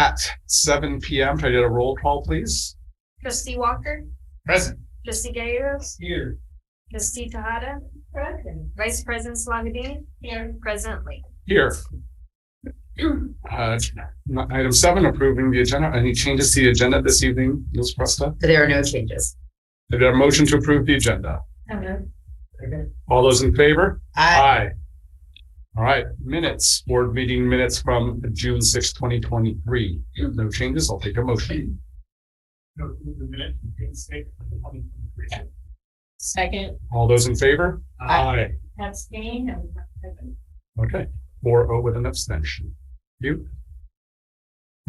at 7 p.m. Try to get a roll call, please. Trustee Walker. Present. Trustee Galleros. Here. Trustee Tejada. Present. Vice President Slagadini. Here. President Lee. Here. Item 7, approving the agenda. Any changes to the agenda this evening, Ms. Presta? There are no changes. Is there a motion to approve the agenda? Okay. All those in favor? Aye. All right, minutes, board meeting minutes from June 6, 2023. No changes, I'll take a motion. Second. All those in favor? Aye. Abstain. Okay, 4-0 with an abstention. You?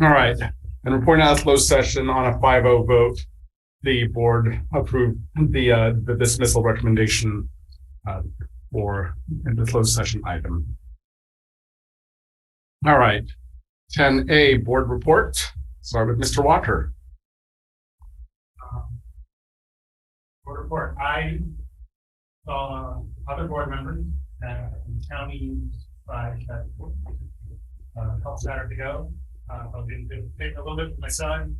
All right, and reporting out of closed session on a 5-0 vote, the board approved the dismissal recommendation for the closed session item. All right, 10A board report. Start with Mr. Walker. Board report. I saw other board members county by a couple Saturdays ago. I'll do a little bit with my son.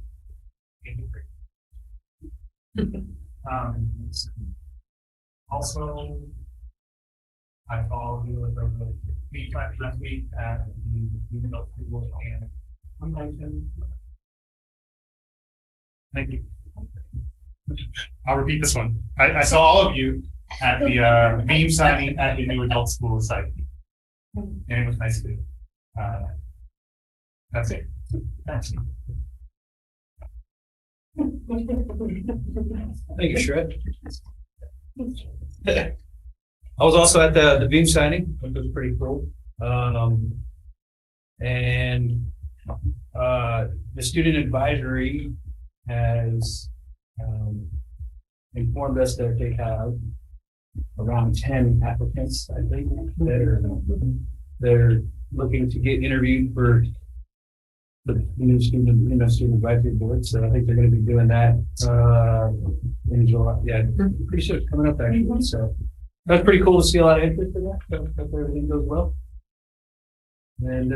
Also, I followed you with the feedback last week at the adult school and convention. Thank you. I'll repeat this one. I saw all of you at the beam signing at the new adult school site, and it was nice to do. That's it. Thanks. Thank you, Shred. I was also at the beam signing, which was pretty cool. And the student advisory has informed us that they have around 10 applicants, I think, they're looking to get interviewed for the new student advisory board. So I think they're going to be doing that in July. Yeah, pretty soon, coming up actually. So that's pretty cool to see a lot of interest in that. Hope everything goes well. And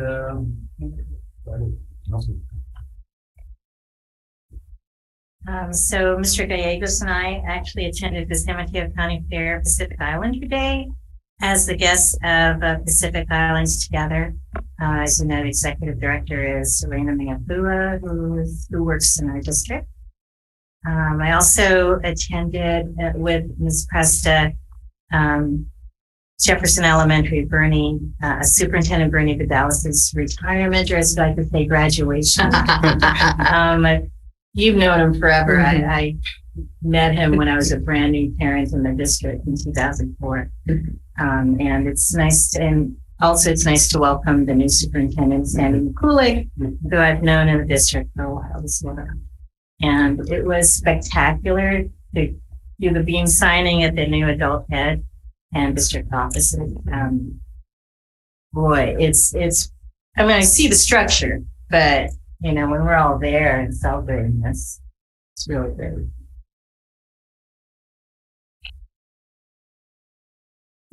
awesome. So Mr. Gallegos and I actually attended the San Mateo County Fair Pacific Islander Day as the guests of Pacific Islands Together. As you know, the executive director is Serena Mayapua, who works in our district. I also attended with Ms. Presta, Jefferson Elementary, Superintendent Bernie Vidalis's retirement, or as I like to say, graduation. You've known him forever. Mm-hmm. I met him when I was a brand new parent in the district in 2004. And it's nice it's nice to welcome the new superintendent, Sandy McCulloch, who I've known in the district for a while as well. And it was spectacular to do the beam signing at the new adult head and district offices. I see the structure, but you know, when we're all there and celebrating this, it's really great.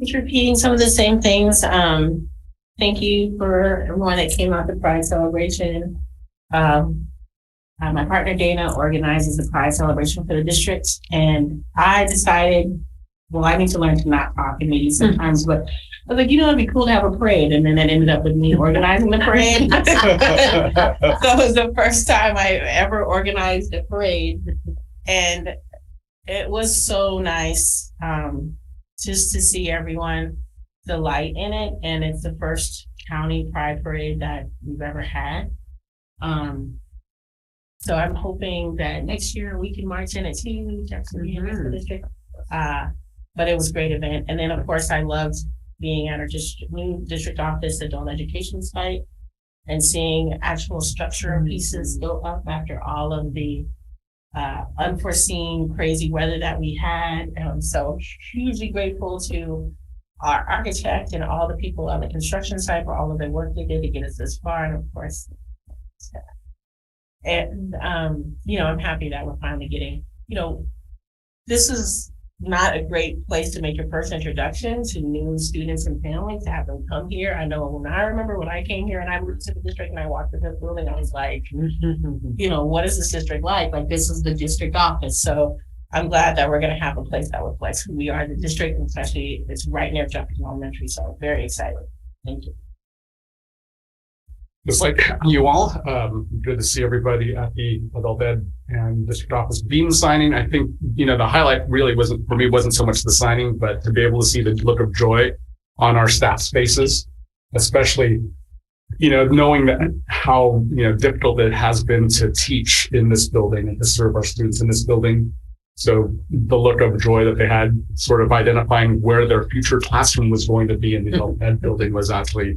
Just repeating some of the same things. Thank you for everyone that came out to Pride Celebration. My partner Dana organizes the Pride Celebration for the district, and I decided, well, I need to learn to not talk in meetings sometimes, but I was like, you know, it'd be cool to have a parade, and then it ended up with me organizing the parade. So it was the first time I ever organized a parade, and it was so nice just to see everyone delight in it. And it's the first county pride parade that we've ever had. So I'm hoping that next year we can march in it too, Jefferson district. But it was a great event. And then of course I loved being at our new district office adult education site and seeing actual structural pieces go up after all of the unforeseen crazy weather that we had. So hugely grateful to our architect and all the people on the construction site for all of the work they did to get us this far. And of course, I'm happy that we're finally getting, this is not a great place to make your first introduction to new students and families, to have them come here. I know when I remember when I came here and I moved to the district and I walked into the building, I was like, you know, what is this district like? Like, this is the district office. So I'm glad that we're going to have a place that reflects who we are, the district, and especially it's right near Jefferson Elementary. So very excited. Thank you. Just like you all, good to see everybody at the adult ed and district office beam signing. I think, you know, the highlight really wasn't so much the signing, but to be able to see the look of joy on our staff's faces, especially, you know, knowing that how, you know, difficult it has been to teach in this building and to serve our students in this building. So the look of joy that they had sort of identifying where their future classroom was going to be in the adult ed building was actually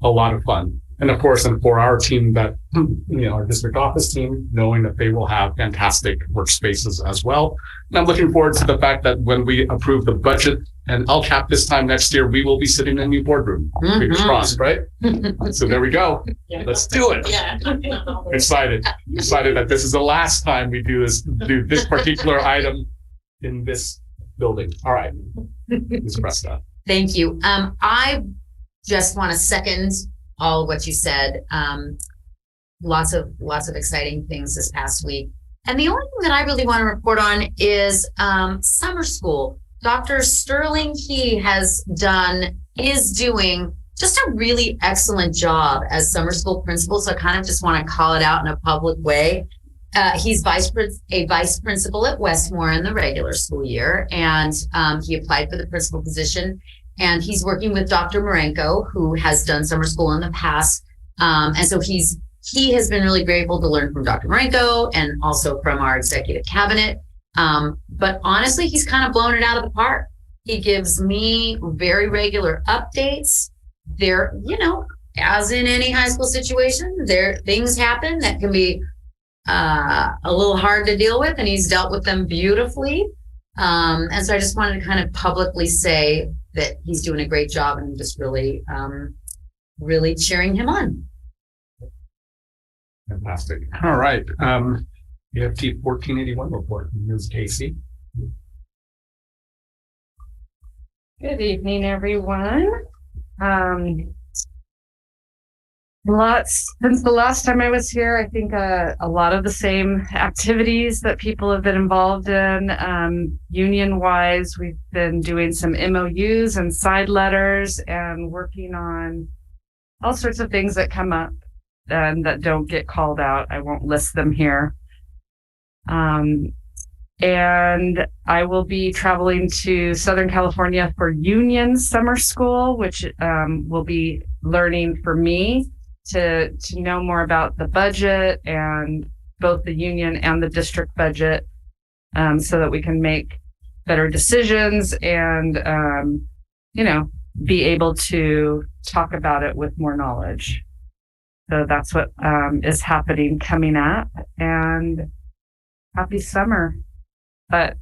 a lot of fun. And of course, and for our team that, you know, our district office team, knowing that they will have fantastic workspaces as well. And I'm looking forward to the fact that when we approve the budget and LCAP this time next year, we will be sitting in a new boardroom. Fingers crossed, right? So there we go. Let's do it. Yeah. Excited that this is the last time we do this particular item in this building. All right. Ms. Presta. Thank you. I just want to second all of what you said. Lots of exciting things this past week. And the only thing that I really want to report on is summer school. Dr. Sterling Key is doing just a really excellent job as summer school principal. So I kind of just want to call it out in a public way. He's vice principal at Westmore in the regular school year, and he applied for the principal position. And he's working with Dr. Marenko, who has done summer school in the past. And so he has been really grateful to learn from Dr. Marenko and also from our executive cabinet. But honestly, he's kind of blown it out of the park. He gives me very regular updates. There, you know, as in any high school situation, things happen that can be a little hard to deal with, and he's dealt with them beautifully. And so I just wanted to kind of publicly say that he's doing a great job, and I'm just really, really cheering him on. Fantastic. All right. EFT 1481 report, Ms. Casey. Good evening, everyone. Since the last time I was here, I think a lot of the same activities that people have been involved in. Union-wise, we've been doing some MOUs and side letters and working on all sorts of things that come up and that don't get called out. I won't list them here. And I will be traveling to Southern California for Union Summer School, which will be learning for me to know more about the budget and both the union and the district budget, so that we can make better decisions and, you know, be able to talk about it with more knowledge. So that's what is happening coming up, and happy summer. But,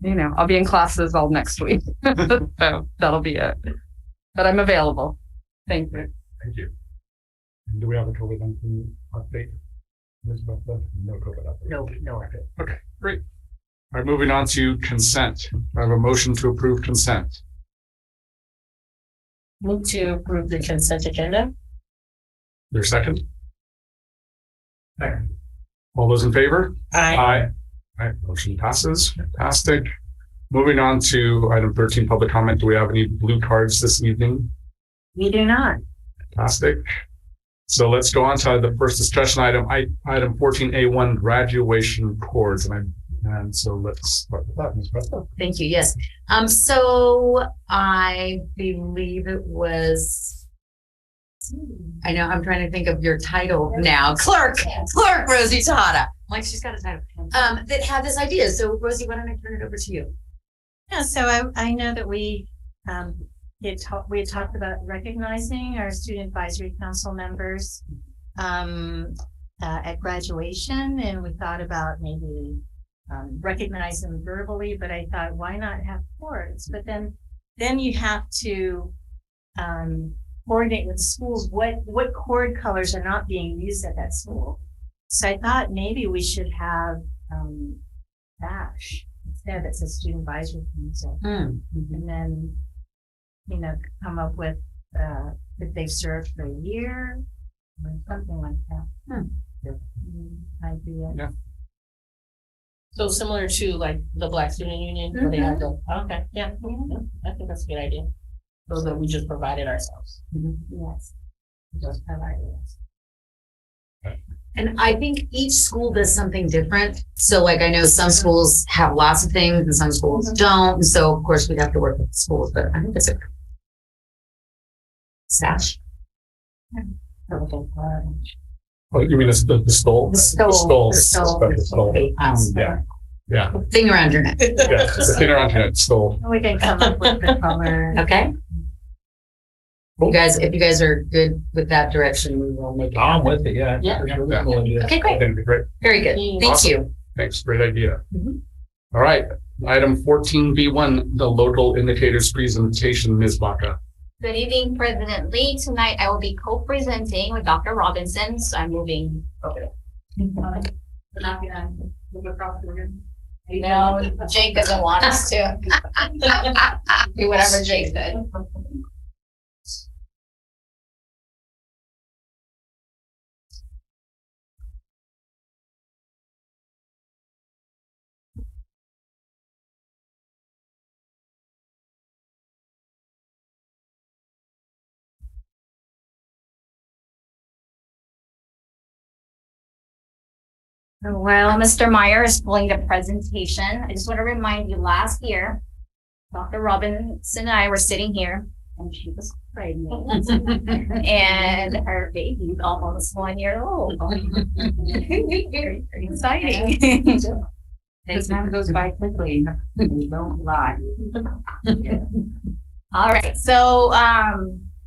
you know, I'll be in classes all next week. So that'll be it. But I'm available. Thank you. Thank you. And do we have a COVID-19 update? Ms. Bethel? No COVID update. No update. Okay, great. All right, moving on to consent. I have a motion to approve consent. Move to approve the consent agenda. Your second? Second. All those in favor? Aye. Aye. All right, motion passes. Fantastic. Moving on to item 13, public comment. Do we have any blue cards this evening? We do not. Fantastic. So let's go on to the first discussion item, item 14A1, graduation cords. And so let's start with that, Ms. Presta. Thank you. Yes. So I believe it was, I know I'm trying to think of your title now. Clerk Rosie Tata. Like, she's got a title. That had this idea. So Rosie, why don't I turn it over to you? Yeah, so I know that we had talked about recognizing our student advisory council members at graduation, and we thought about maybe recognize them verbally, but I thought, why not have cords? But then you have to coordinate with schools what cord colors are not being used at that school. So I thought maybe we should have bash Yeah, that's a student advisory council. Hmm. And then, come up with, if they've served for a year, or something like that. Idea. Yeah. So similar to like the Black Student Union, where they have the, okay, yeah, I think that's a good idea. Those that we just provided ourselves. Yes. Just have ideas. And I think each school does something different. So like I know some schools have lots of things and some schools don't. And so of course we'd have to work with the schools, but I think it's a Sash. Oh, you mean the stole? The stole. The stole. The stole. Yeah. Yeah. Thing around your neck. Yeah. The thing around here, stole. We can come up with the color. Okay. You guys, if you guys are good with that direction, we will make it I'm happen. with it, yeah. Yeah. For sure. Cool idea. Okay, great. That'd be great. Very good. Thank Awesome. you. Thanks. Great idea. Mhm. All right. Item 14B1, the local indicators presentation, Ms. Baca. Good evening, President Lee. Tonight I will be co-presenting with Dr. Robinson, so I'm moving over there. We're not gonna move across the room. No, Jake doesn't want us to. Do whatever Jake said. While Mr. Meyer is pulling the presentation, I just want to remind you last year, Dr. Robinson and I were sitting here and she was pregnant and her baby's almost 1 year old. Very exciting. As time goes by quickly, don't lie. All right, so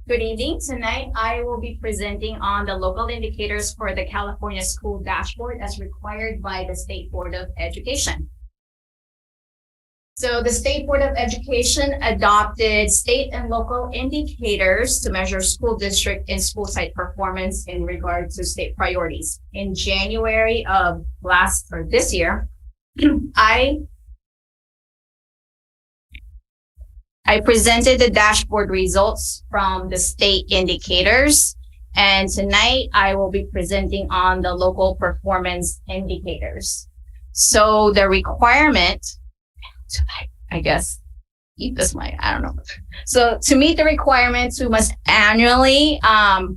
good evening. Tonight I will be presenting on the local indicators for the California School Dashboard as required by the State Board of Education. So the State Board of Education adopted state and local indicators to measure school district and school site performance in regard to state priorities. In January of this year, I presented the dashboard results from the state indicators, and tonight I will be presenting on the local performance indicators. So the requirement, I guess, keep this mic, I don't know. So to meet the requirements, we must annually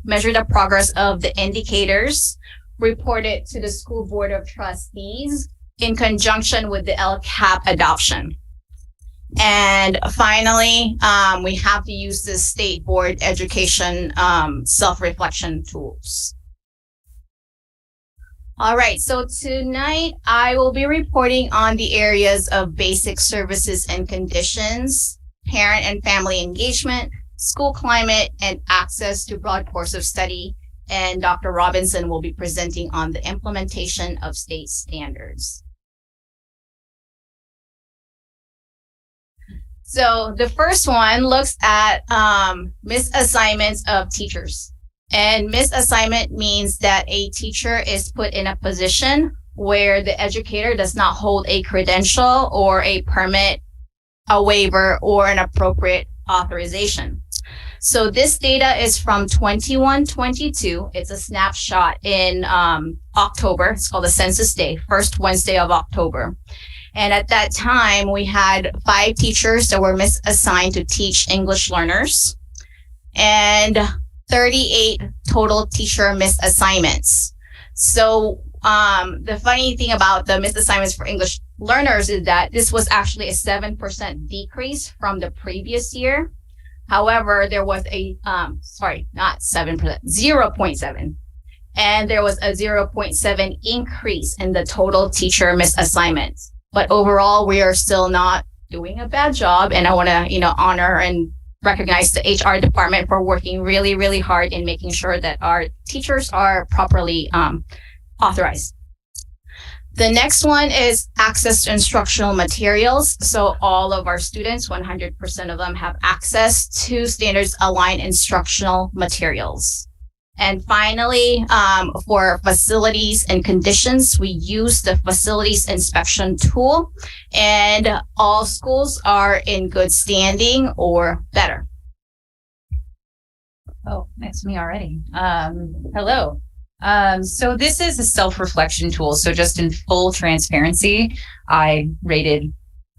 measure the progress of the indicators, report it to the School Board of Trustees in conjunction with the LCAP adoption. And finally, we have to use the State Board Education self-reflection tools. All right, so tonight I will be reporting on the areas of basic services and conditions, parent and family engagement, school climate, and access to broad course of study. And Dr. Robinson will be presenting on the implementation of state standards. So the first one looks at misassignments of teachers. And misassignment means that a teacher is put in a position where the educator does not hold a credential or a permit, a waiver, or an appropriate authorization. So this data is from 21-22. It's a snapshot in October. It's called the Census Day, first Wednesday of October. And at that time, we had 5 teachers that were misassigned to teach English learners and 38 total teacher misassignments. So the funny thing about the misassignments for English learners is that this was actually a 7% decrease from the previous year. However, there was a, not 7%, 0.7. And there was a 0.7 increase in the total teacher misassignments. But overall, we are still not doing a bad job. And I want to, honor and recognize the HR department for working really, really hard in making sure that our teachers are properly authorized. The next one is access to instructional materials. So all of our students, 100% of them have access to standards aligned instructional materials. And finally, for facilities and conditions, we use the facilities inspection tool, and all schools are in good standing or better. Oh, that's me already. Hello. So this is a self-reflection tool. So just in full transparency, I rated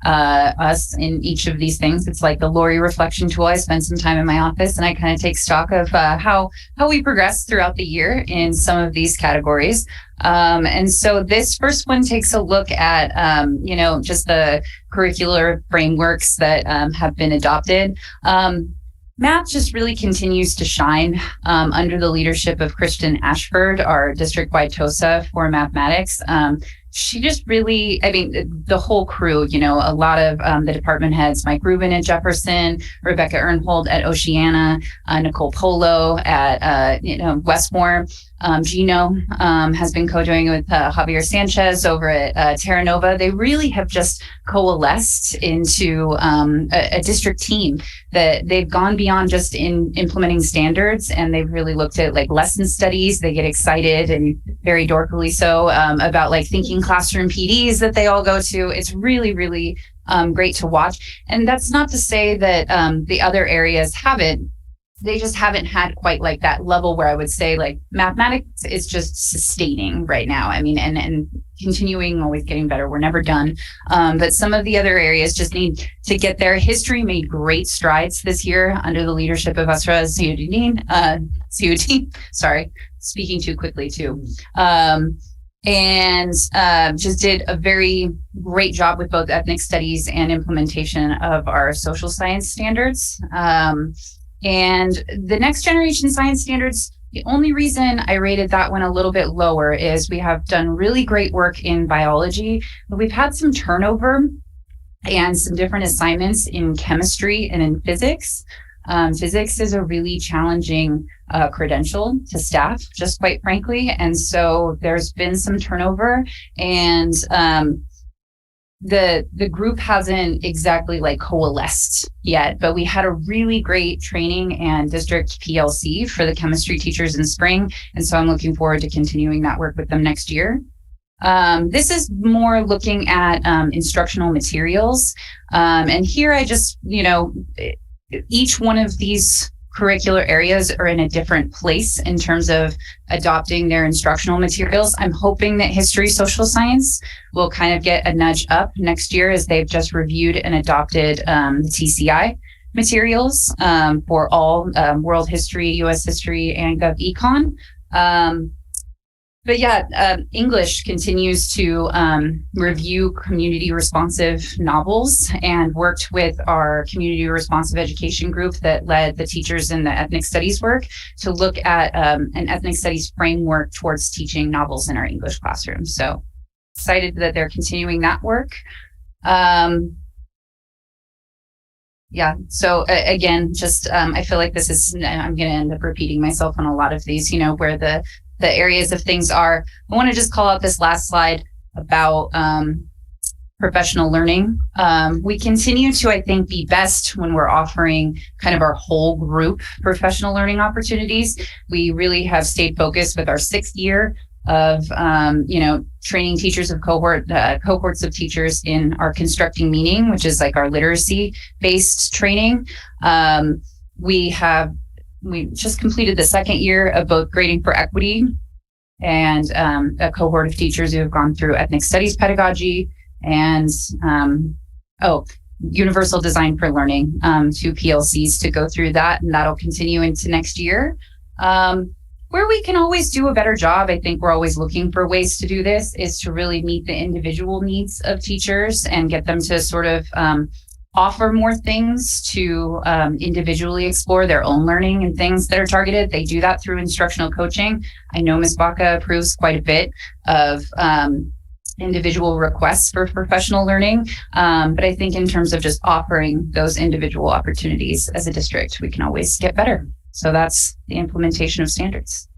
us in each of these things. It's like the Lori reflection tool. I spend some time in my office and I kind of take stock of how we progress throughout the year in some of these categories. And so this first one takes a look at, just the curricular frameworks that have been adopted. Math just really continues to shine under the leadership of Kristen Ashford, our district-wide TOSA for mathematics. She just really, the whole crew, a lot of the department heads, Mike Rubin at Jefferson, Rebecca Ernhold at Oceana, Nicole Polo at, Westmore. Gino has been co-doing with Javier Sanchez over at Terra Nova. They really have just coalesced into a district team that they've gone beyond just in implementing standards, and they've really looked at like lesson studies. They get excited, and very dorkily so, about like thinking classroom PDs that they all go to. It's really, really great to watch. And that's not to say that the other areas haven't. They just haven't had quite like that level where I would say like mathematics is just sustaining right now. And continuing, always getting better. We're never done. But some of the other areas just need to get there. History made great strides this year under the leadership of Asra Ciudin. Sorry, speaking too quickly too. And just did a very great job with both ethnic studies and implementation of our social science standards. And the next generation science standards, the only reason I rated that one a little bit lower is we have done really great work in biology, but we've had some turnover and some different assignments in chemistry and in physics. Physics is a really challenging credential to staff, just quite frankly. And so there's been some turnover, and the group hasn't exactly like coalesced yet, but we had a really great training and district PLC for the chemistry teachers in spring. And so I'm looking forward to continuing that work with them next year. This is more looking at instructional materials. And here I just, each one of these curricular areas are in a different place in terms of adopting their instructional materials. I'm hoping that history, social science will kind of get a nudge up next year as they've just reviewed and adopted the TCI materials for all world history, US history, and Gov Econ. But yeah, English continues to review community responsive novels, and worked with our community responsive education group that led the teachers in the ethnic studies work to look at an ethnic studies framework towards teaching novels in our English classroom. So excited that they're continuing that work. Yeah, so again, just I feel like this is, I'm going to end up repeating myself on a lot of these, where the areas of things are. I want to just call out this last slide about professional learning. We continue to, I think, be best when we're offering kind of our whole group professional learning opportunities. We really have stayed focused with our 6th year of, training teachers of cohorts of teachers in our constructing meaning, which is like our literacy based training. We just completed the 2nd year of both grading for equity and a cohort of teachers who have gone through ethnic studies pedagogy and universal design for learning, 2 PLCs to go through that, and that'll continue into next year. Where we can always do a better job, I think we're always looking for ways to do this, is to really meet the individual needs of teachers and get them to sort of offer more things to individually explore their own learning and things that are targeted. They do that through instructional coaching. I know Ms. Baca approves quite a bit of individual requests for professional learning. But I think in terms of just offering those individual opportunities as a district, we can always get better. So that's the implementation of standards.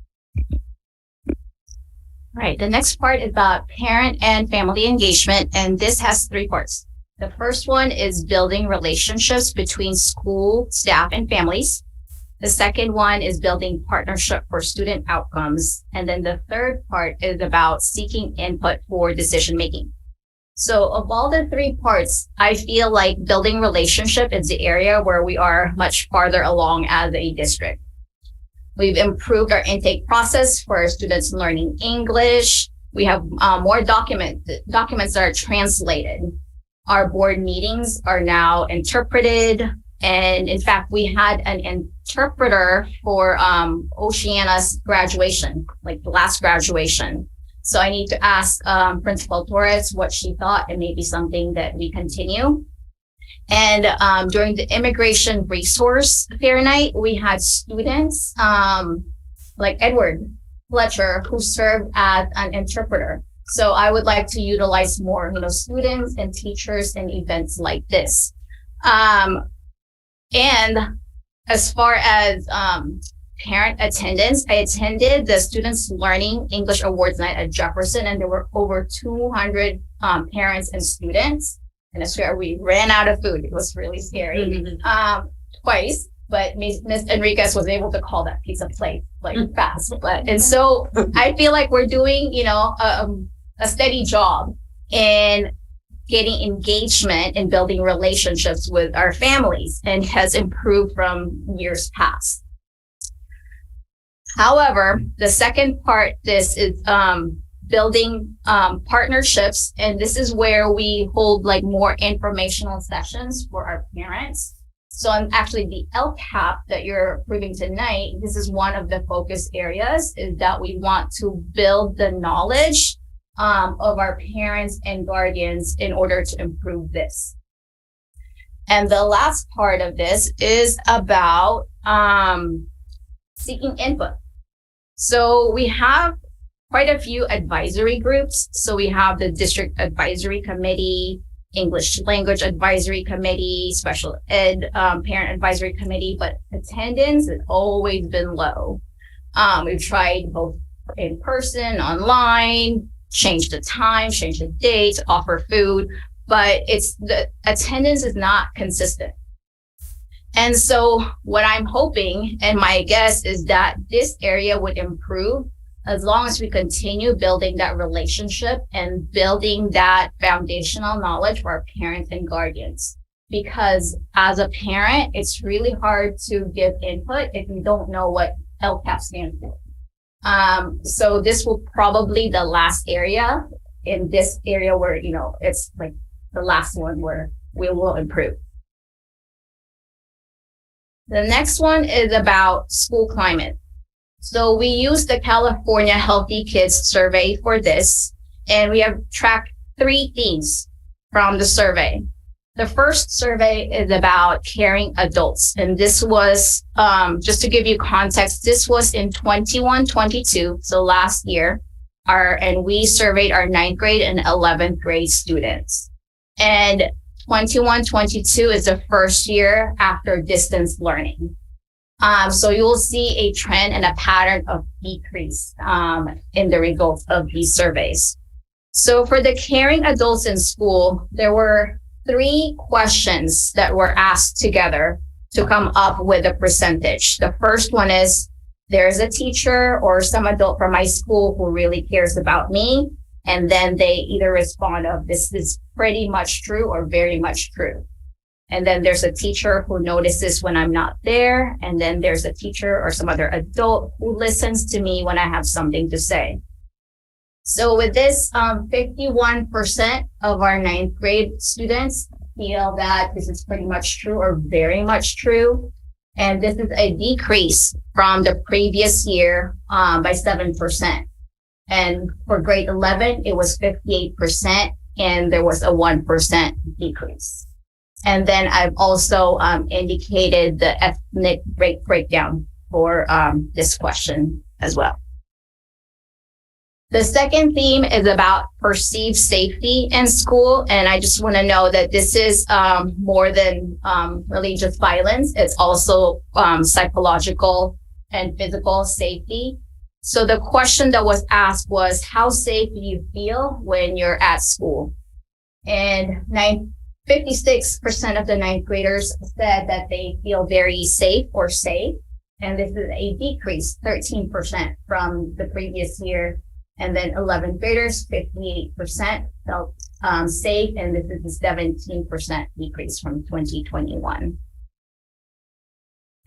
All right. The next part is about parent and family engagement, and this has 3 parts. The first one is building relationships between school, staff, and families. The second one is building partnership for student outcomes. And then the third part is about seeking input for decision making. So of all the three parts, I feel like building relationship is the area where we are much farther along as a district. We've improved our intake process for our students learning English. We have more documents that are translated. Our board meetings are now interpreted. And in fact, we had an interpreter for Oceana's graduation, like the last graduation. So I need to ask Principal Torres what she thought, and maybe something that we continue. And during the immigration resource fair night, we had students like Edward Fletcher, who served as an interpreter. So I would like to utilize more, students and teachers in events like this. And as far as parent attendance, I attended the Students Learning English Awards Night at Jefferson, and there were over 200 parents and students. And I swear we ran out of food. It was really scary. Twice, but Miss Enriquez was able to call that pizza plate like fast. And so I feel like we're doing, a steady job in getting engagement and building relationships with our families, and has improved from years past. However, the second part, this is building partnerships, and this is where we hold like more informational sessions for our parents. So actually the LCAP that you're approving tonight, this is one of the focus areas, is that we want to build the knowledge of our parents and guardians in order to improve this. And the last part of this is about seeking input. So we have quite a few advisory groups. So we have the District Advisory Committee, English Language Advisory Committee, Special Ed Parent Advisory Committee, but attendance has always been low. We've tried both in person, online, change the time, change the date, offer food, but the attendance is not consistent. And so what I'm hoping, and my guess, is that this area would improve as long as we continue building that relationship and building that foundational knowledge for our parents and guardians. Because as a parent, it's really hard to give input if you don't know what LCAP stands for. So this will probably the last area in this area where, it's like the last one where we will improve. The next one is about school climate. So we use the California Healthy Kids survey for this, and we have tracked 3 themes from the survey. The first survey is about caring adults. And this was, just to give you context, this was in 21-22, so last year, and we surveyed our 9th grade and 11th grade students. And 21-22 is the first year after distance learning. So you will see a trend and a pattern of decrease in the results of these surveys. So for the caring adults in school, there were 3 questions that were asked together to come up with a percentage. The first one is, there's a teacher or some adult from my school who really cares about me. And then they either respond of, this is pretty much true or very much true. And then there's a teacher who notices when I'm not there. And then there's a teacher or some other adult who listens to me when I have something to say. So with this, 51% of our 9th grade students feel that this is pretty much true or very much true. And this is a decrease from the previous year by 7%. And for grade 11, it was 58%, and there was a 1% decrease. And then I've also indicated the ethnic breakdown for this question as well. The second theme is about perceived safety in school. And I just want to know that this is more than really just violence. It's also psychological and physical safety. So the question that was asked was, how safe do you feel when you're at school? And 56% of the 9th graders said that they feel very safe or safe. And this is a decrease, 13% from the previous year. And then 11th graders, 58% felt safe. And this is a 17% decrease from 2021.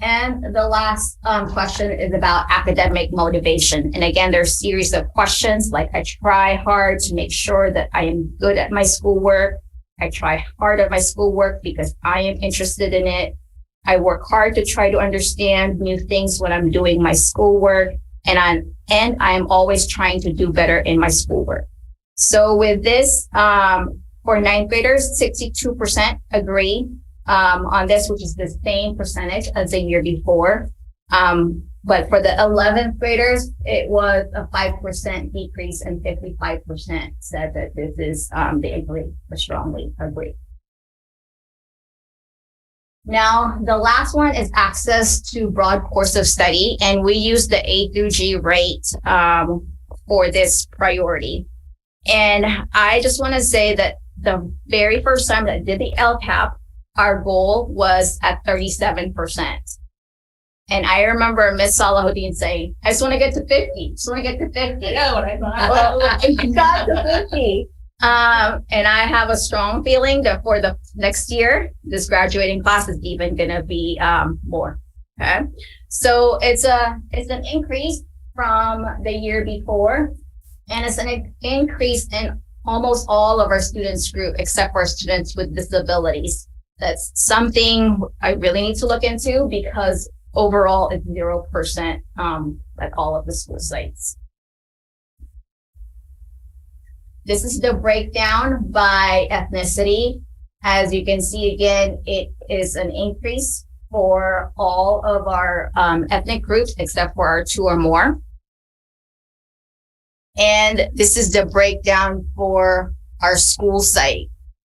And the last question is about academic motivation. And again, there's a series of questions like I try hard to make sure that I am good at my schoolwork. I try hard at my schoolwork because I am interested in it. I work hard to try to understand new things when I'm doing my schoolwork. And I'm always trying to do better in my schoolwork. So with this, for ninth graders, 62% agree on this, which is the same percentage as the year before. But for the 11th graders, it was a 5% decrease and 55% said that this is, they agree or strongly agree. Now, the last one is access to broad course of study, and we use the A through G rate for this priority. And I just want to say that the very first time that I did the LCAP, our goal was at 37%. And I remember Miss Salahuddin saying, I just want to get to 50. Just want to get to 50. I know what I thought. Well, I got to 50. And I have a strong feeling that for the next year, this graduating class is even going to be more. Okay. So it's an increase from the year before. And it's an increase in almost all of our students group, except for students with disabilities. That's something I really need to look into because overall it's 0% at all of the school sites. This is the breakdown by ethnicity. As you can see, again, it is an increase for all of our ethnic groups, except for our 2 or more. And this is the breakdown for our school site.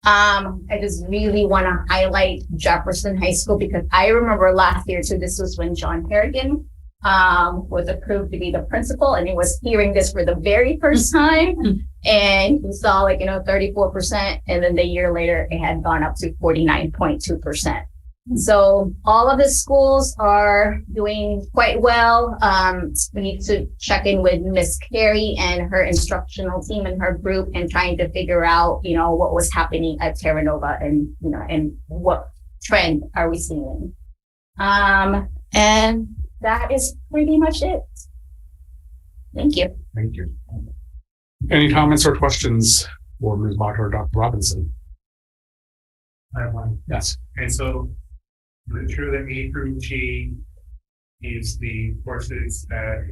I just really want to highlight Jefferson High School because I remember last year too, this was when John Harrigan was approved to be the principal, and he was hearing this for the very first time. And he saw 34%. And then the year later, it had gone up to 49.2%. So all of the schools are doing quite well. We need to check in with Miss Carey and her instructional team and her group and trying to figure out, what was happening at Terra Nova and, and what trend are we seeing. And that is pretty much it. Thank you. Thank you. Any comments or questions for Ms. Bach or Dr. Robinson? I have one. Yes. Okay, so is it true that A through G is the courses that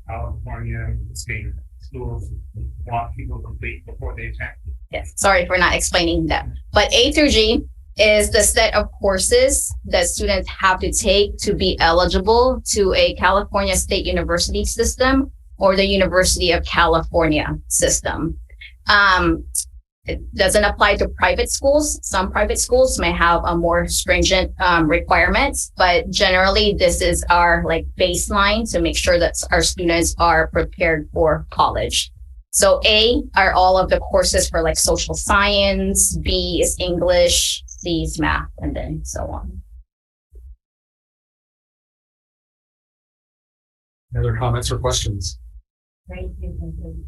California state schools want people to complete before they attend? Yes, sorry for not explaining that. But A through G is the set of courses that students have to take to be eligible to a California State University system or the University of California system. It doesn't apply to private schools. Some private schools may have a more stringent requirements, but generally this is our baseline to make sure that our students are prepared for college. So A are all of the courses for social science, B is English, C is math, and then so on. Any other comments or questions? Thank you.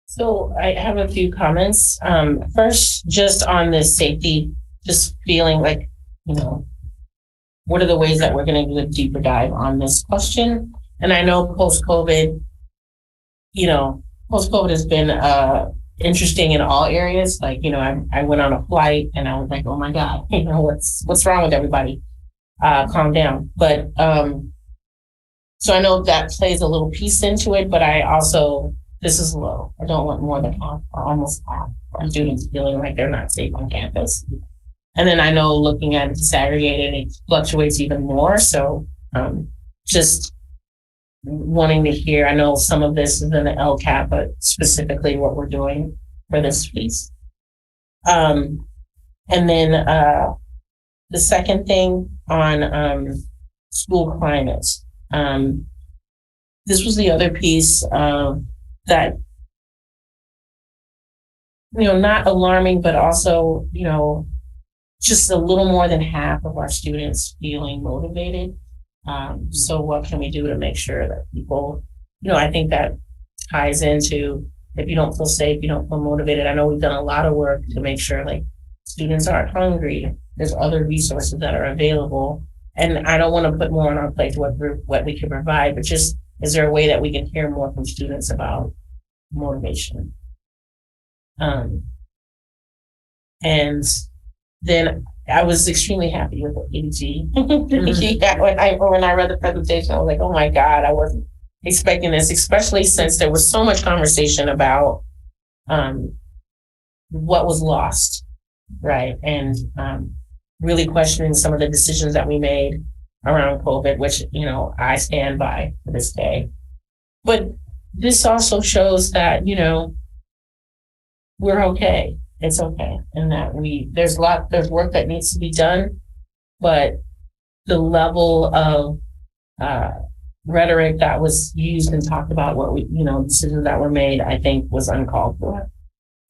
So I have a few comments. First, just on this safety, just feeling what are the ways that we're going to do a deeper dive on this question? And I know post-COVID, post-COVID has been interesting in all areas. I went on a flight and I was like, oh my God, what's wrong with everybody? Calm down. But so I know that plays a little piece into it, but I also, this is low. I don't want more than half or almost half of students feeling like they're not safe on campus. And then I know looking at it disaggregated, it fluctuates even more. So just wanting to hear, I know some of this is in the LCAP, but specifically what we're doing for this piece. And then the second thing on school climate. This was the other piece that, not alarming, but also, just a little more than half of our students feeling motivated. So what can we do to make sure that people, I think that ties into if you don't feel safe, you don't feel motivated. I know we've done a lot of work to make sure like students aren't hungry. There's other resources that are available. And I don't want to put more on our plate what we can provide, but just is there a way that we can hear more from students about motivation? And then I was extremely happy with the AG. When I read the presentation, I was like, oh my God, I wasn't expecting this, especially since there was so much conversation about what was lost, right? And really questioning some of the decisions that we made around COVID, which, I stand by to this day. But this also shows that, we're okay. It's okay. And that there's work that needs to be done, but the level of rhetoric that was used and talked about what decisions that were made, I think was uncalled for.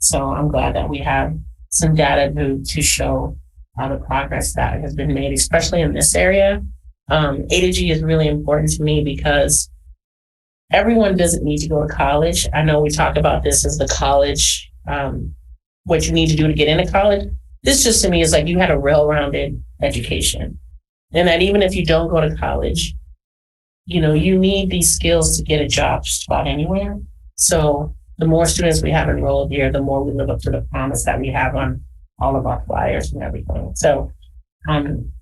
So I'm glad that we have some data to show the progress that has been made, especially in this area. A to G is really important to me because everyone doesn't need to go to college. I know we talk about this as the college, what you need to do to get into college. This just to me is like you had a well-rounded education. And that even if you don't go to college, you need these skills to get a job just about anywhere. So the more students we have enrolled here, the more we live up to the promise that we have on all of our flyers and everything. So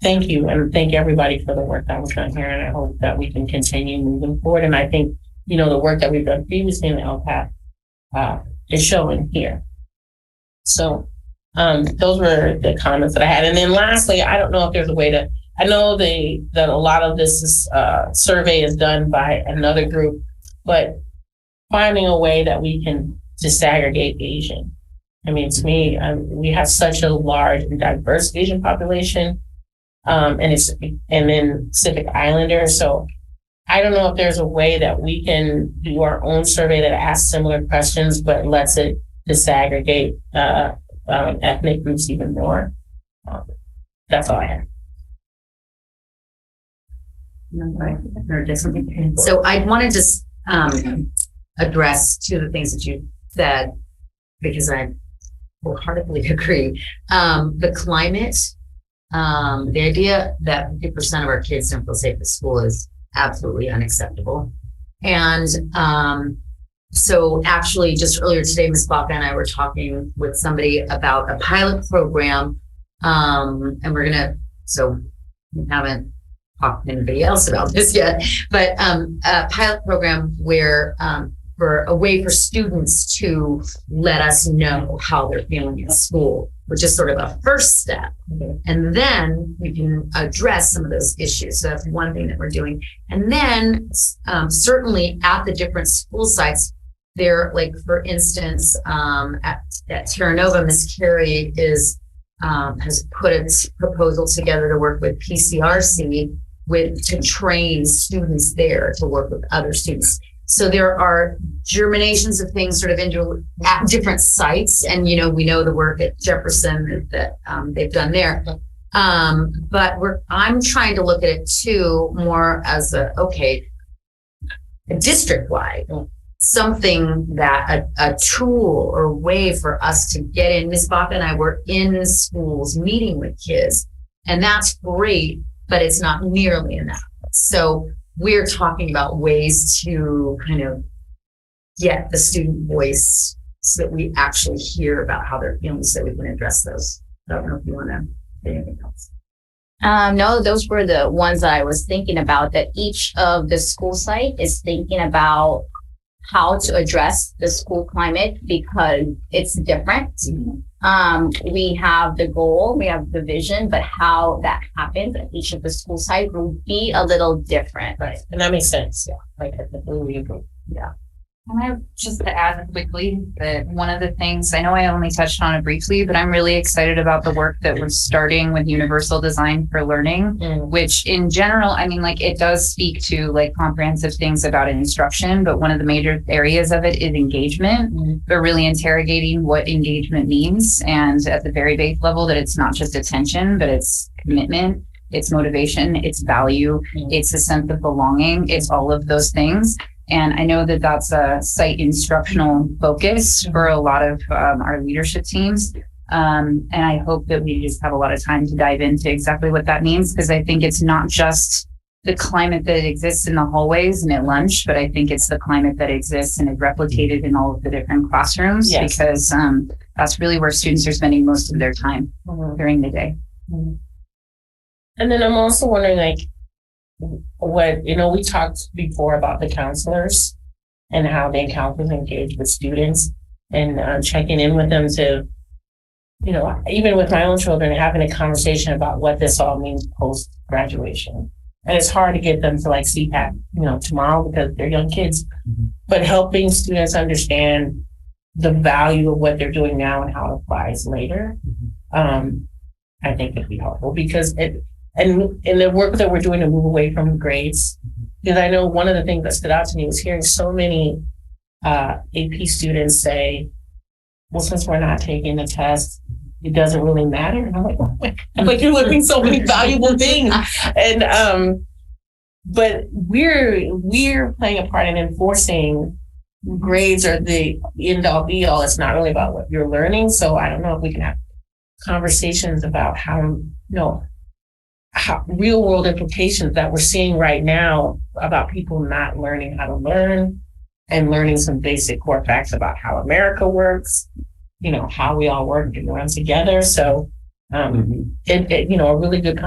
thank you, and thank everybody for the work that was done here. And I hope that we can continue moving forward. And I think, the work that we've done previously in the LPAC is showing here. So those were the comments that I had. And then lastly, I don't know if there's a way to, I know that a lot of this survey is done by another group, but finding a way that we can disaggregate Asian. I mean, to me, we have such a large and diverse Asian population, and then Pacific Islanders. So I don't know if there's a way that we can do our own survey that asks similar questions, but lets it disaggregate ethnic groups even more. That's all I have. So I want to just address two of the things that you said, because I wholeheartedly agree. The climate, the idea that 50% of our kids don't feel safe at school is absolutely unacceptable. And so actually just earlier today, Ms. Baca and I were talking with somebody about a pilot program. And so we haven't talked to anybody else about this yet, but a pilot program where for a way for students to let us know how they're feeling at school, which is sort of a first step. And then we can address some of those issues. So that's one thing that we're doing. And then certainly at the different school sites, there, like for instance, at Terra Nova, Ms. Carey has put a proposal together to work with PCRC to train students there to work with other students. So there are germinations of things sort of at different sites. And, we know the work at Jefferson that they've done there. But I'm trying to look at it too, more as a district-wide, something that a tool or way for us to get in. Ms. Baca and I were in schools meeting with kids, and that's great, but it's not nearly enough. So we're talking about ways to kind of get the student voice so that we actually hear about how they're feeling so we can address those. I don't know if you want to say anything else. No, those were the ones that I was thinking about, that each of the school site is thinking about how to address the school climate because it's different. We have the goal, we have the vision, but how that happens at each of the school sites will be a little different. Right. And that makes sense. Yeah. Like I completely agree. Yeah. And I just to add quickly that one of the things, I know I only touched on it briefly, but I'm really excited about the work that we're starting with Universal Design for Learning, which in general, I mean, like it does speak to like comprehensive things about instruction, but one of the major areas of it is engagement. They're really interrogating what engagement means. And at the very base level, that it's not just attention, but it's commitment, it's motivation, it's value, it's a sense of belonging, it's all of those things. And I know that that's a site instructional focus for a lot of our leadership teams. And I hope that we just have a lot of time to dive into exactly what that means, because I think it's not just the climate that exists in the hallways and at lunch, but I think it's the climate that exists and is replicated in all of the different classrooms, because that's really where students are spending most of their time during the day. And then I'm also wondering, like, what, we talked before about the counselors and how they counselors engage with students and checking in with them to, even with my own children, having a conversation about what this all means post graduation. And it's hard to get them to like CPAC, tomorrow because they're young kids, but helping students understand the value of what they're doing now and how it applies later. I think it'd be helpful because and in the work that we're doing to move away from grades, because I know one of the things that stood out to me was hearing so many AP students say, well, since we're not taking the test, it doesn't really matter. And I'm like, oh my God. I'm like, you're learning so many valuable things. And but we're playing a part in enforcing grades are the end all be all. It's not really about what you're learning. So I don't know if we can have conversations about how real world implications that we're seeing right now about people not learning how to learn and learning some basic core facts about how America works, how we all work and run together. So, a really good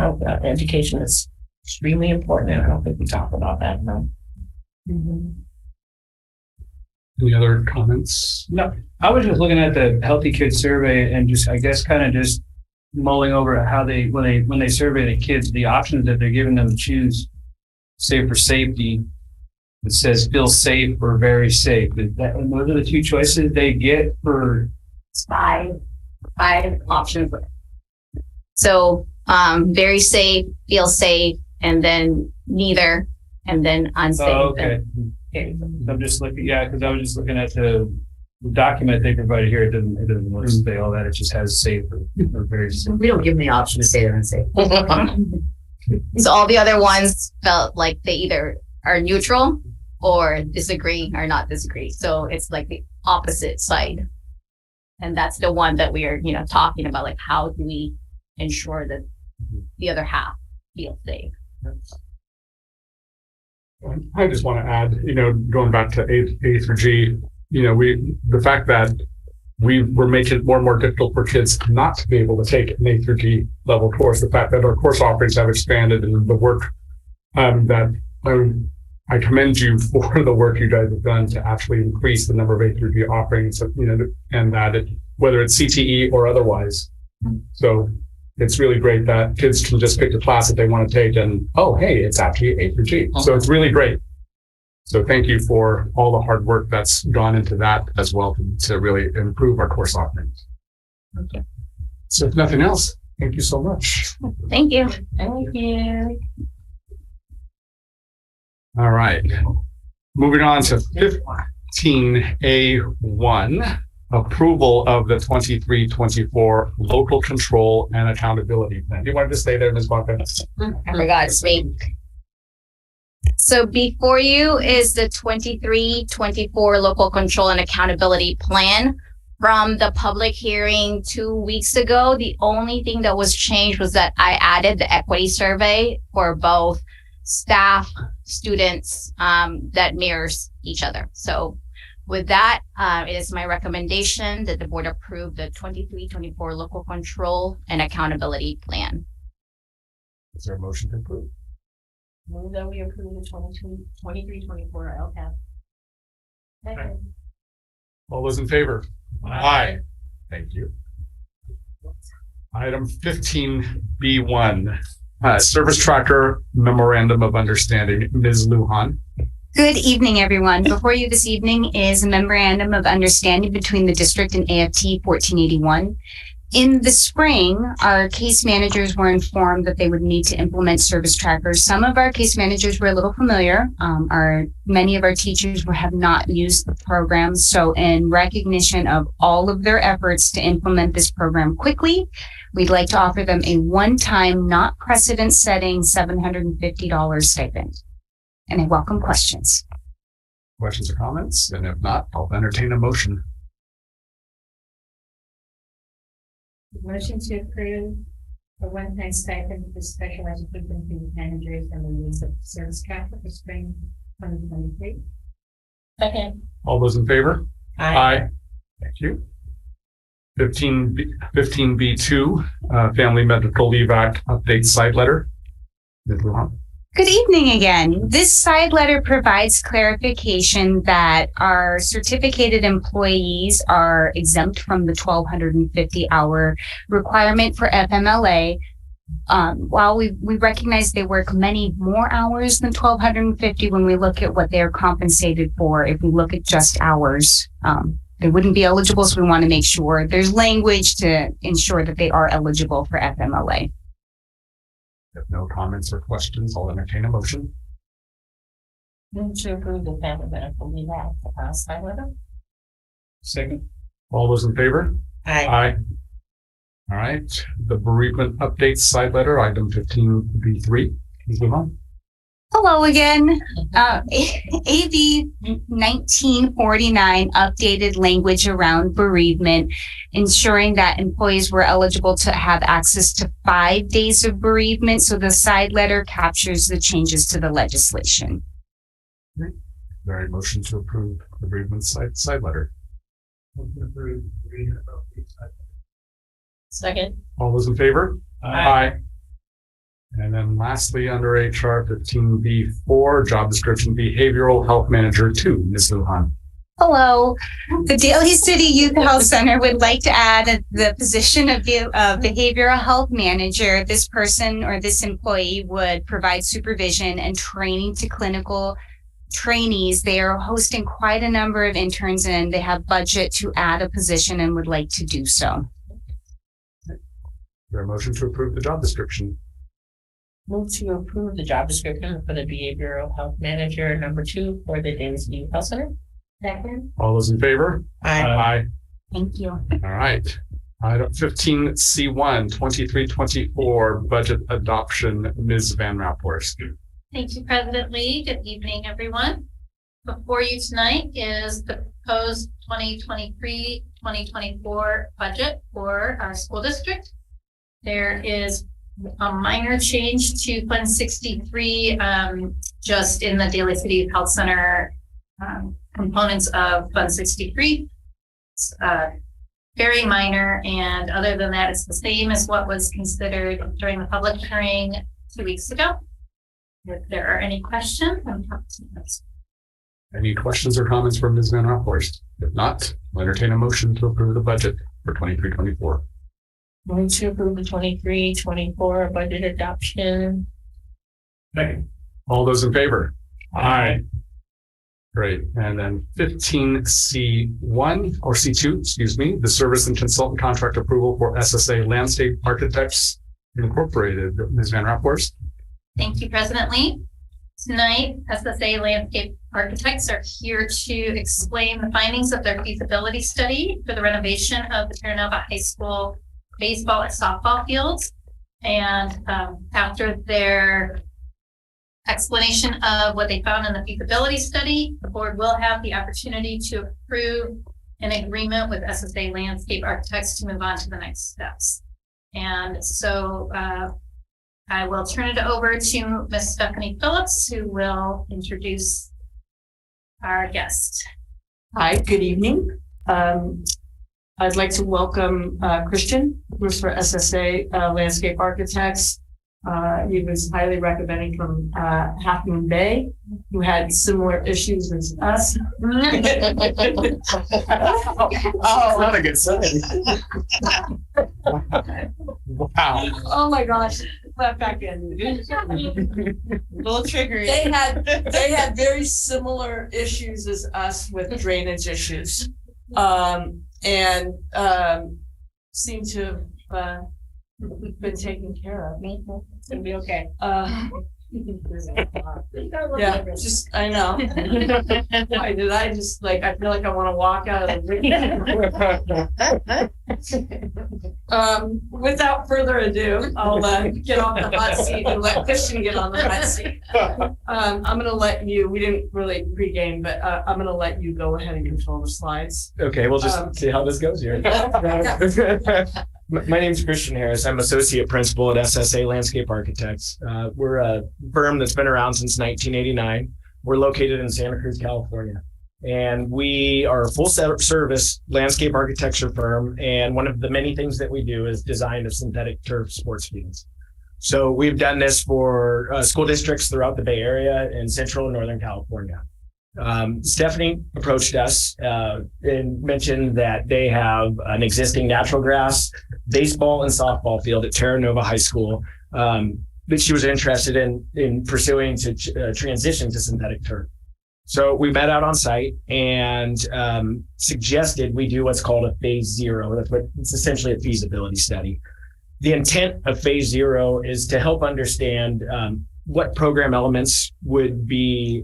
education is extremely important. And I don't think we talk about that enough. Any other comments? No, I was just looking at the Healthy Kids survey and just, I guess, kind of just mulling over how when they survey the kids, the options that they're giving them to choose, say for safety, it says feel safe or very safe. And those are the two choices they get for five options. So very safe, feel safe, and then neither, and then unsafe. Oh, okay. I'm just looking, because I was just looking at the document they provided here. It doesn't really say all that. It just has safe or very safe. We don't give them the option to say they're unsafe. So all the other ones felt like they either are neutral or disagree or not disagree. So it's like the opposite side. And that's the one that we are, talking about, like how do we ensure that the other half feels safe? I just want to add, going back to A through G, the fact that we're making it more and more difficult for kids not to be able to take an A through G level course, the fact that our course offerings have expanded and the work that I commend you for the work you guys have done to actually increase the number of A through G offerings, and that whether it's CTE or otherwise. So it's really great that kids can just pick the class that they want to take and, oh, hey, it's actually A through G. So it's really great. So thank you for all the hard work that's gone into that as well to really improve our course offerings. Okay. So if nothing else, thank you so much. Thank you. Thank you. All right. Moving on to 15A1, approval of the 23-24 local control and accountability plan. Do you want to stay there, Ms. Bonfim? I forgot to speak. So before you is the 23-24 local control and accountability plan. From the public hearing 2 weeks ago, the only thing that was changed was that I added the equity survey for both staff, students, that mirrors each other. So with that, it is my recommendation that the board approve the 23-24 local control and accountability plan. Is there a motion to approve? Move that we approve the 23-24 LCAP. Okay. All those in favor? Aye. Thank you. Item 15B1, Service Tracker Memorandum of Understanding. Ms. Lujan. Good evening, everyone. Before you this evening is a memorandum of understanding between the district and AFT 1481. In the spring, our case managers were informed that they would need to implement service trackers. Some of our case managers were a little familiar. Many of our teachers have not used the program. So in recognition of all of their efforts to implement this program quickly, we'd like to offer them a one-time, not precedent-setting $750 stipend. And I welcome questions. Questions or comments? And if not, I'll entertain a motion. Motion to approve a one-time stipend for special education managers and the use of service tracker for spring 2023. Second. All those in favor? Aye. Thank you. 15B2, Family Medical Leave Act update side letter. Ms. Lujan. Good evening again. This side letter provides clarification that our certificated employees are exempt from the 1,250 hour requirement for FMLA. While we recognize they work many more hours than 1,250 when we look at what they're compensated for, if we look at just hours, they wouldn't be eligible. So we want to make sure there's language to ensure that they are eligible for FMLA. If no comments or questions, I'll entertain a motion. Move to approve the family medical leave act side letter. Second. All those in favor? Aye. All right. The bereavement update side letter, item 15B3. Ms. Lujan. Hello again. AB 1949 updated language around bereavement, ensuring that employees were eligible to have access to 5 days of bereavement. So the side letter captures the changes to the legislation. Very motion to approve the bereavement side letter. Second. All those in favor? Aye. And then lastly, under HR 15B4, job description, behavioral health manager 2, Ms. Lujan. Hello. The Daly City Youth Health Center would like to add the position of behavioral health manager. This person or this employee would provide supervision and training to clinical trainees. They are hosting quite a number of interns and they have budget to add a position and would like to do so. Is there a motion to approve the job description? Move to approve the job description for the behavioral health manager number 2 for the Daly City Health Center. Second. All those in favor? Aye. Thank you. All right. Item 15C1, 23-24, budget adoption, Ms. Van Rapport. Thank you, President Lee. Good evening, everyone. Before you tonight is the proposed 2023-2024 budget for our school district. There is a minor change to Fund 63, just in the Daly City Health Center components of Fund 63. It's very minor, and other than that, it's the same as what was considered during the public hearing 2 weeks ago. If there are any questions, I'm happy to answer. Any questions or comments from Ms. Van Rapport? If not, I'll entertain a motion to approve the budget for 23-24. Move to approve the 23-24 budget adoption. Second. All those in favor? Aye. Great. And then 15C1 or C2, excuse me, the service and consultant contract approval for SSA Landscape Architects Incorporated. Ms. Van Rapport. Thank you, President Lee. Tonight, SSA Landscape Architects are here to explain the findings of their feasibility study for the renovation of the Terra Nova High School baseball and softball fields. And after their explanation of what they found in the feasibility study, the board will have the opportunity to approve an agreement with SSA Landscape Architects to move on to the next steps. And so I will turn it over to Ms. Stephanie Phillips, who will introduce our guest. Hi, good evening. I'd like to welcome Christian, who's for SSA Landscape Architects. He was highly recommended from Half Moon Bay, who had similar issues as us. Oh, not a good sign. Wow. Oh my gosh. Clap back in. Little triggery. They had very similar issues as us with drainage issues. Seem to have been taken care of. It's gonna be okay. Yeah, just, I know. Why did I just like, I feel like I want to walk out of the without further ado, I'll get off the hot seat and let Christian get on the hot seat. I'm gonna let you, we didn't really pregame, but I'm gonna let you go ahead and control the slides. Okay, we'll just see how this goes here. My name's Christian Harris. I'm associate principal at SSA Landscape Architects. We're a firm that's been around since 1989. We're located in Santa Cruz, California. And we are a full service landscape architecture firm. And one of the many things that we do is design of synthetic turf sports fields. So we've done this for school districts throughout the Bay Area and Central and Northern California. Stephanie approached us and mentioned that they have an existing natural grass baseball and softball field at Terra Nova High School that she was interested in pursuing to transition to synthetic turf. So we met out on site and suggested we do what's called a phase 0. It's essentially a feasibility study. The intent of phase 0 is to help understand what program elements would be,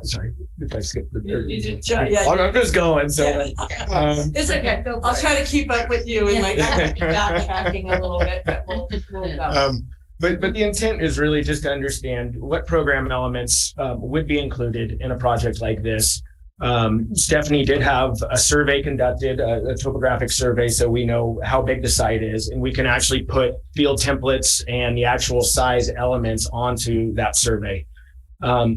sorry, if I skip I'm just going. So it's okay. I'll try to keep up with you and like backtracking a little bit, but we'll go. But the intent is really just to understand what program elements would be included in a project like this. Stephanie did have a survey conducted, a topographic survey, so we know how big the site is, and we can actually put field templates and the actual size elements onto that survey.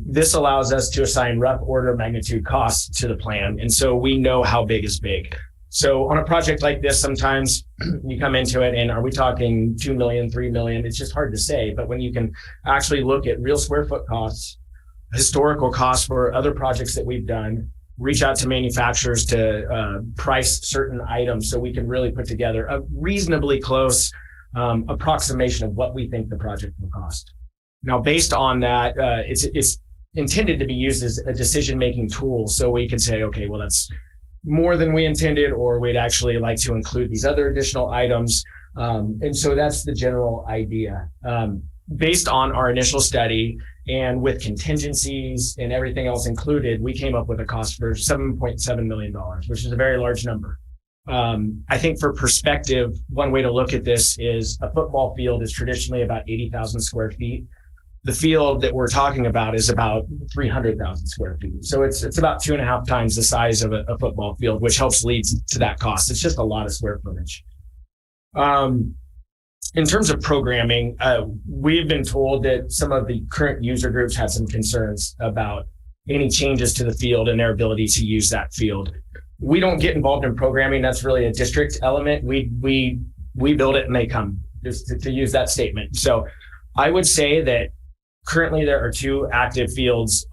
This allows us to assign rough order of magnitude costs to the plan, and so we know how big is big. So on a project like this, sometimes you come into it and are we talking 2 million, 3 million? It's just hard to say, but when you can actually look at real square foot costs, historical costs for other projects that we've done, reach out to manufacturers to price certain items so we can really put together a reasonably close approximation of what we think the project will cost. Now, based on that, it's intended to be used as a decision-making tool so we can say, okay, well, that's more than we intended, or we'd actually like to include these other additional items. And so that's the general idea. Based on our initial study and with contingencies and everything else included, we came up with a cost for $7.7 million, which is a very large number. I think for perspective, one way to look at this is a football field is traditionally about 80,000 square feet. The field that we're talking about is about 300,000 square feet. So it's about 2.5 times the size of a football field, which helps lead to that cost. It's just a lot of square footage. In terms of programming, we've been told that some of the current user groups had some concerns about any changes to the field and their ability to use that field. We don't get involved in programming. That's really a district element. We build it and they come, just to use that statement. So I would say that currently there are 2 active fields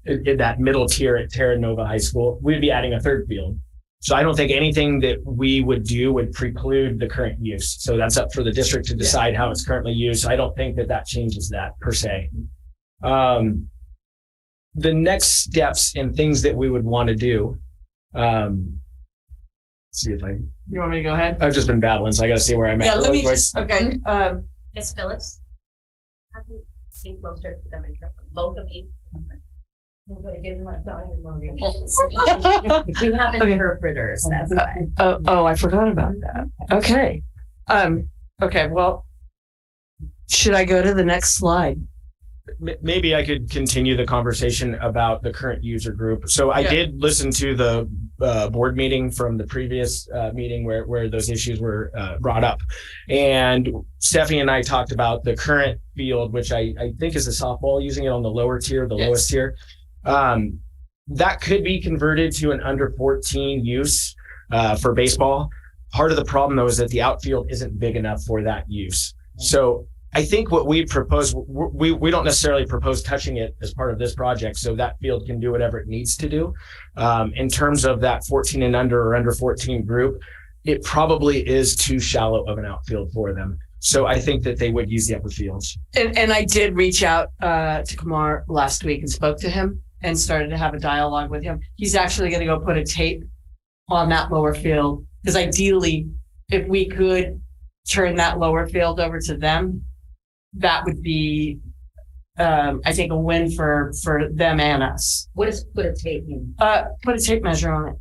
in that middle tier at Terra Nova High School. We'd be adding a 3rd field. So I don't think anything that we would do would preclude the current use. So that's up for the district to decide how it's currently used. So I don't think that changes that per se. The next steps and things that we would want to do. See if You want me to go ahead? I've just been battling, so I got to see where I'm at. Yeah, let me just, okay. Ms. Phillips? Have you seen closer to the microphone? Both of you? You have interpreters, that's why. Oh, I forgot about that. Okay. Okay, well, should I go to the next slide? Maybe I could continue the conversation about the current user group. So I did listen to the board meeting from the previous meeting where those issues were brought up. And Stephanie and I talked about the current field, which I think is a softball, using it on the lower tier, the lowest tier. That could be converted to an under 14 use for baseball. Part of the problem, though, is that the outfield isn't big enough for that use. So I think what we propose, we don't necessarily propose touching it as part of this project, so that field can do whatever it needs to do. In terms of that 14 and under or under 14 group, it probably is too shallow of an outfield for them. So I think that they would use the upper fields. And I did reach out to Kumar last week and spoke to him and started to have a dialogue with him. He's actually going to go put a tape on that lower field, because ideally, if we could turn that lower field over to them, that would be, I think, a win for them and us. What does put a tape mean? Put a tape measure on it.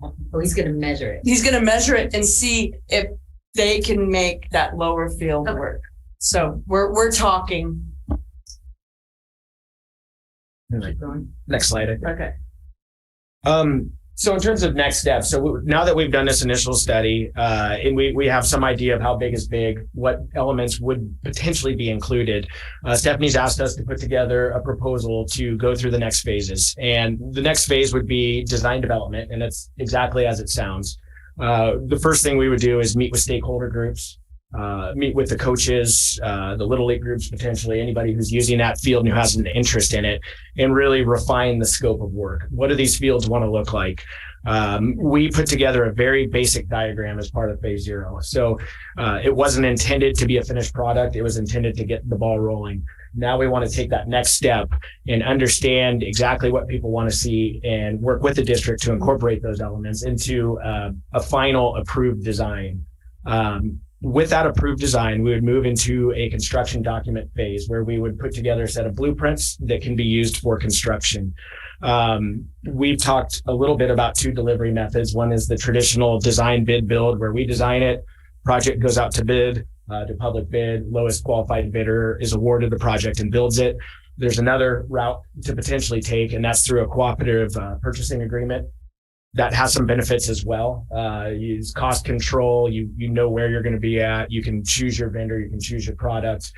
Oh, he's going to measure it. He's going to measure it and see if they can make that lower field work. So we're talking. Keep going. Next slide. Okay. So in terms of next steps, now that we've done this initial study, and we have some idea of how big is big, what elements would potentially be included, Stephanie's asked us to put together a proposal to go through the next phases. And the next phase would be design development, and it's exactly as it sounds. The first thing we would do is meet with stakeholder groups, meet with the coaches, the Little League groups, potentially anybody who's using that field and who has an interest in it, and really refine the scope of work. What do these fields want to look like? We put together a very basic diagram as part of phase 0. So it wasn't intended to be a finished product. It was intended to get the ball rolling. Now we want to take that next step and understand exactly what people want to see and work with the district to incorporate those elements into a final approved design. With that approved design, we would move into a construction document phase where we would put together a set of blueprints that can be used for construction. We've talked a little bit about 2 delivery methods. One is the traditional design, bid, build, where we design it, project goes out to bid, to public bid, lowest qualified bidder is awarded the project and builds it. There's another route to potentially take, and that's through a cooperative purchasing agreement. That has some benefits as well. Use cost control. You know where you're going to be at. You can choose your vendor. You can choose your product.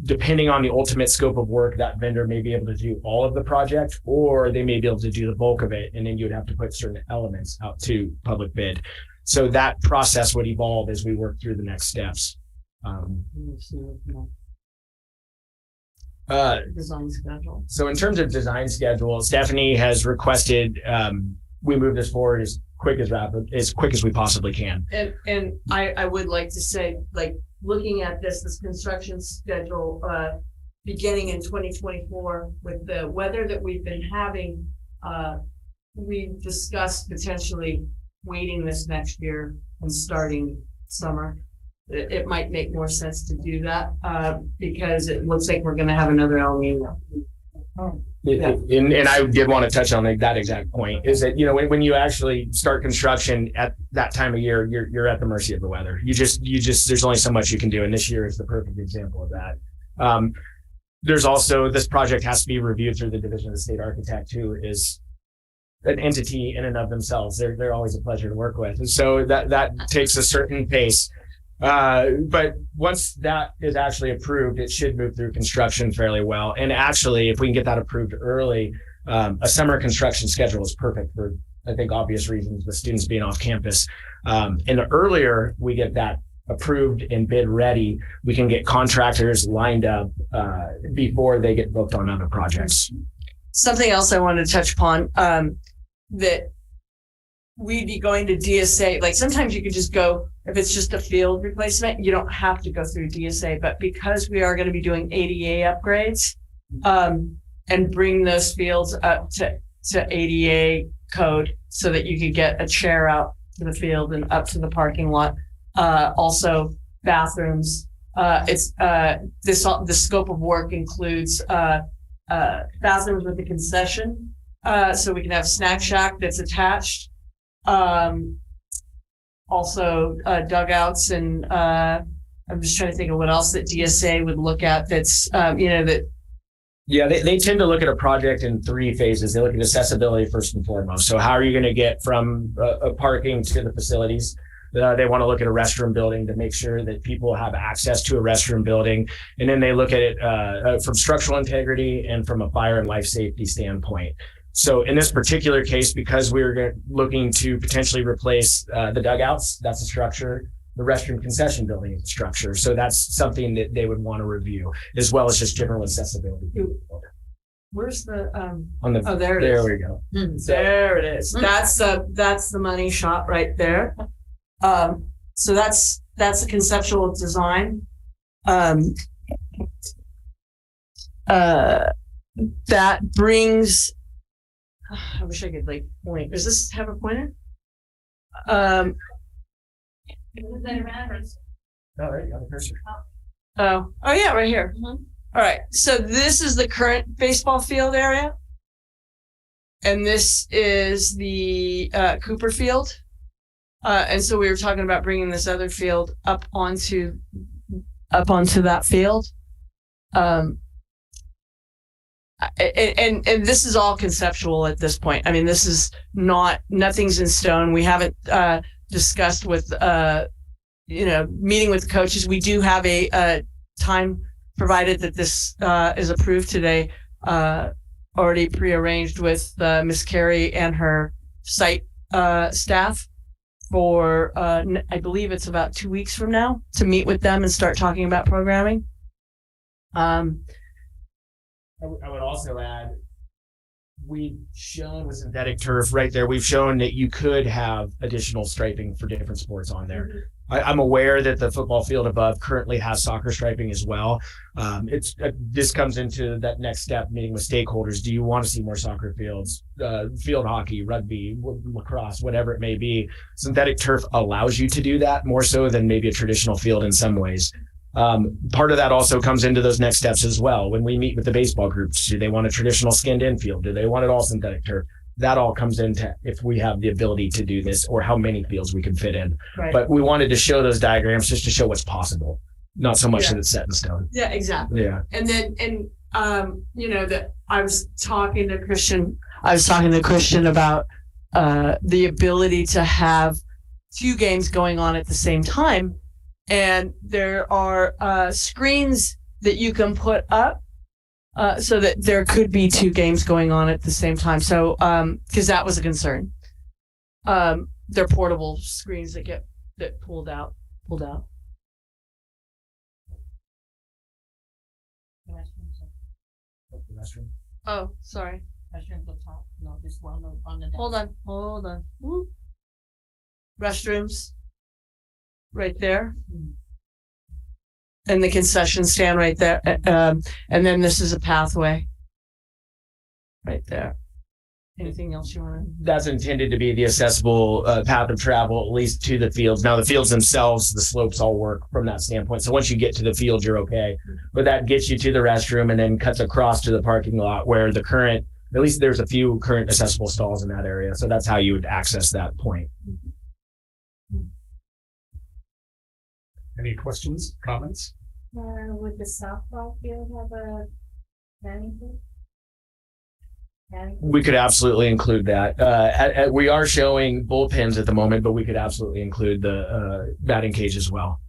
Depending on the ultimate scope of work, that vendor may be able to do all of the project, or they may be able to do the bulk of it. And then you would have to put certain elements out to public bid. So that process would evolve as we work through the next steps. Design schedule. So in terms of design schedule, Stephanie has requested we move this forward as quick as we possibly can. And I would like to say, like, looking at this construction schedule, beginning in 2024, with the weather that we've been having, we've discussed potentially waiting this next year and starting summer. It might make more sense to do that, because it looks like we're going to have another El Nino. Yeah. And I did want to touch on that exact point, is that, when you actually start construction at that time of year, you're at the mercy of the weather. You just, there's only so much you can do. And this year is the perfect example of that. There's also, this project has to be reviewed through the Division of the State Architect, who is an entity in and of themselves. They're always a pleasure to work with. And so that takes a certain pace. But once that is actually approved, it should move through construction fairly well. And actually, if we can get that approved early, a summer construction schedule is perfect for, I think, obvious reasons, the students being off campus. And the earlier we get that approved and bid ready, we can get contractors lined up before they get booked on other projects. Something else I wanted to touch upon, that we'd be going to DSA. Like, sometimes you could just go, if it's just a field replacement, you don't have to go through DSA, but because we are going to be doing ADA upgrades, and bring those fields up to ADA code so that you could get a chair out to the field and up to the parking lot. Also bathrooms. The scope of work includes, bathrooms with a concession, so we can have snack shack that's attached. Also dugouts, and I'm just trying to think of what else that DSA would look at that's, Yeah, they tend to look at a project in 3 phases. They look at accessibility first and foremost. So how are you going to get from parking to the facilities? They want to look at a restroom building to make sure that people have access to a restroom building. And then they look at it from structural integrity and from a fire and life safety standpoint. So in this particular case, because we were looking to potentially replace the dugouts, that's a structure, the restroom concession building is a structure. So that's something that they would want to review, as well as just general accessibility. Where's the, there it is. There we go. There it is. That's the money shot right there. So that's that's the conceptual design. That brings, I wish I could like point. Does this have a pointer? Oh, there you go, the cursor. Oh yeah, right here. All right. So this is the current baseball field area. And this is the Cooper Field. And so we were talking about bringing this other field up onto that field. And this is all conceptual at this point. I mean, this is nothing's in stone. We haven't discussed with meeting with the coaches. We do have a time, provided that this is approved today, already prearranged with Miss Carey and her site staff for I believe it's about 2 weeks from now to meet with them and start talking about programming. I would also add, we've shown with synthetic turf right there, we've shown that you could have additional striping for different sports on there. I'm aware that the football field above currently has soccer striping as well. This comes into that next step, meeting with stakeholders. Do you want to see more soccer fields, field hockey, rugby, lacrosse, whatever it may be? Synthetic turf allows you to do that more so than maybe a traditional field in some ways. Part of that also comes into those next steps as well. When we meet with the baseball groups, do they want a traditional skinned infield? Do they want it all synthetic turf? That all comes into if we have the ability to do this or how many fields we can fit in. Right. But we wanted to show those diagrams just to show what's possible, not so much that it's set in stone. Yeah, exactly. Yeah. And then, that I was talking to Christian about the ability to have 2 games going on at the same time. And there are screens that you can put up so that there could be 2 games going on at the same time. So, because that was a concern. They're portable screens that get pulled out. Oh, sorry. Hold on. Woo. Restrooms. Right there. And the concession stand right there. And then this is a pathway. Right there. Anything else you want to? That's intended to be the accessible path of travel, at least to the fields. Now, the fields themselves, the slopes all work from that standpoint. So once you get to the field, you're okay. But that gets you to the restroom and then cuts across to the parking lot where the current, at least there's a few current accessible stalls in that area. So that's how you would access that point. Any questions, comments? Would the softball field have a planning board? We could absolutely include that. We are showing bullpens at the moment, but we could absolutely include the batting cage as well.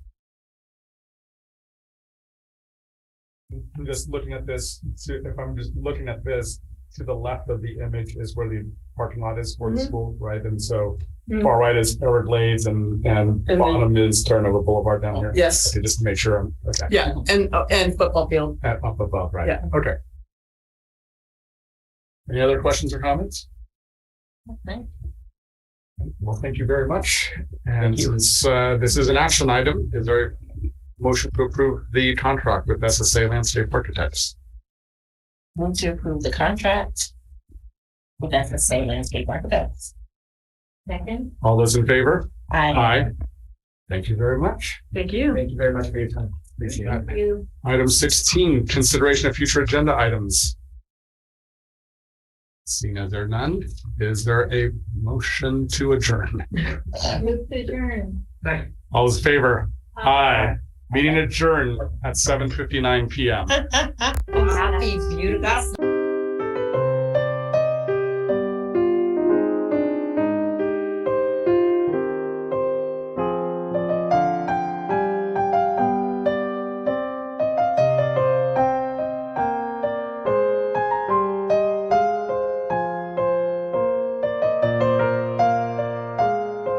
I'm just looking at this. If I'm just looking at this, to the left of the image is where the parking lot is for the school, right? And so far right is Everglades and bottom is Turnover Boulevard down here. Yes. Okay, just to make sure I'm okay. Yeah, and football field. Up above, right? Yeah. Okay. Any other questions or comments? Okay. Well, thank you very much. And since this is an action item, is there a motion to approve the contract with SSA Landscape Architects? Move to approve the contract with SSA Landscape Architects. Second. All those in favor? Aye. Thank you very much. Thank you. Thank you very much for your time. Appreciate it. Thank you. Item 16, consideration of future agenda items. Seeing as there are none, is there a motion to adjourn? Move to adjourn. All those in favor? Aye. Meeting adjourned at 7:59 p.m. Happy, beautiful.